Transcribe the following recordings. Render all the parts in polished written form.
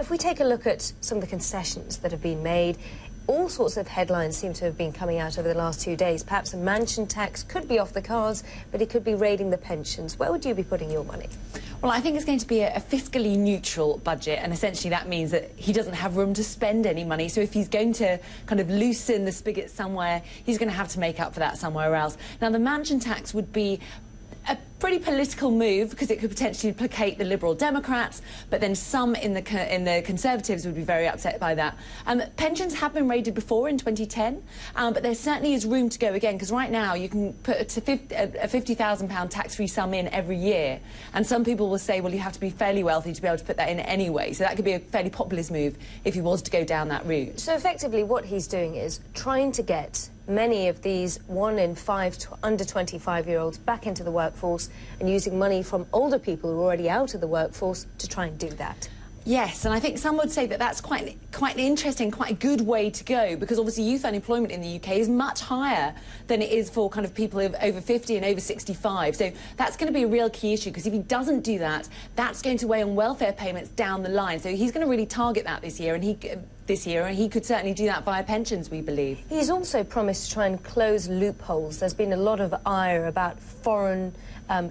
if we take a look at some of the concessions that have been made, all sorts of headlines seem to have been coming out over the last 2 days. Perhaps a mansion tax could be off the cards, but it could be raiding the pensions. Where would you be putting your money? Well, I think it's going to be a fiscally neutral budget, and essentially that means that he doesn't have room to spend any money. So if he's going to kind of loosen the spigot somewhere, he's going to have to make up for that somewhere else. Now, the mansion tax would be a pretty political move because it could potentially placate the Liberal Democrats, but then some in the Conservatives would be very upset by that. Pensions have been raided before in 2010, but there certainly is room to go again, because right now you can put a £50,000 tax-free sum in every year, and some people will say, well, you have to be fairly wealthy to be able to put that in anyway, so that could be a fairly populist move if he was to go down that route. So effectively what he's doing is trying to get many of these 1 in 5 under 25-year-olds back into the workforce and using money from older people who are already out of the workforce to try and do that. Yes, and I think some would say that that's quite an interesting, quite a good way to go, because obviously youth unemployment in the UK is much higher than it is for kind of people over 50 and over 65. So that's going to be a real key issue, because if he doesn't do that, that's going to weigh on welfare payments down the line. So he's going to really target that this year, and he could certainly do that via pensions, we believe. He's also promised to try and close loopholes. There's been a lot of ire about foreign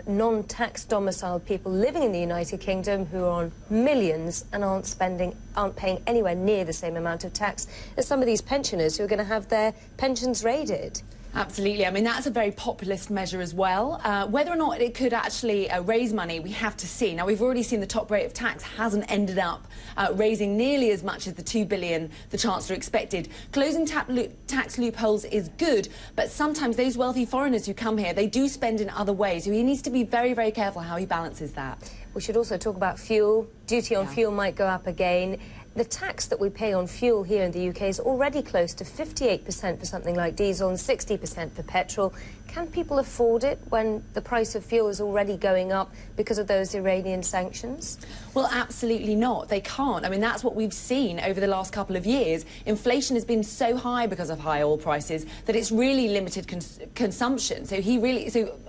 non-tax domiciled people living in the United Kingdom who are on millions and aren't paying anywhere near the same amount of tax as some of these pensioners who are going to have their pensions raided. Absolutely. I mean, that's a very populist measure as well. Whether or not it could actually raise money, we have to see. Now, we've already seen the top rate of tax hasn't ended up raising nearly as much as the £2 billion the Chancellor expected. Closing tax loopholes is good, but sometimes those wealthy foreigners who come here, they do spend in other ways. So he needs to be very, very careful how he balances that. We should also talk about fuel. Duty on fuel might go up again. The tax that we pay on fuel here in the UK is already close to 58% for something like diesel and 60% for petrol. Can people afford it when the price of fuel is already going up because of those Iranian sanctions? Well, absolutely not. They can't. I mean, that's what we've seen over the last couple of years. Inflation has been so high because of high oil prices that it's really limited consumption. So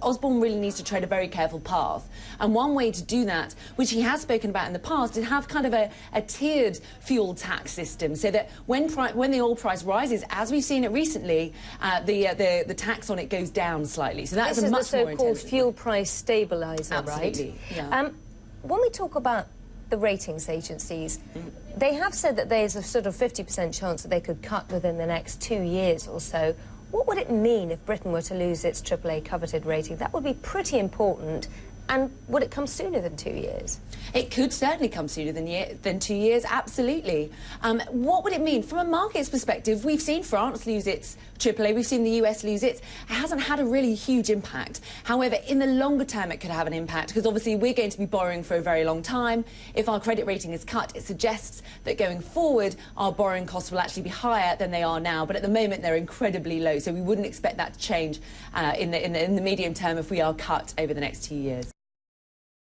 Osborne really needs to tread a very careful path. And one way to do that, which he has spoken about in the past, is have kind of a tiered fuel tax system, so that when the oil price rises, as we've seen it recently, the tax on it goes down slightly. So that's a much more intense. This is the so-called fuel price stabiliser, right? Absolutely. Yeah. When we talk about the ratings agencies, they have said that there's a sort of 50% chance that they could cut within the next 2 years or so. What would it mean if Britain were to lose its AAA coveted rating? That would be pretty important. And would it come sooner than 2 years? It could certainly come sooner than 2 years, absolutely. What would it mean? From a market's perspective, we've seen France lose its AAA, we've seen the US lose its. It hasn't had a really huge impact. However, in the longer term, it could have an impact, because obviously we're going to be borrowing for a very long time. If our credit rating is cut, it suggests that going forward, our borrowing costs will actually be higher than they are now. But at the moment, they're incredibly low, so we wouldn't expect that to change in the medium term if we are cut over the next 2 years.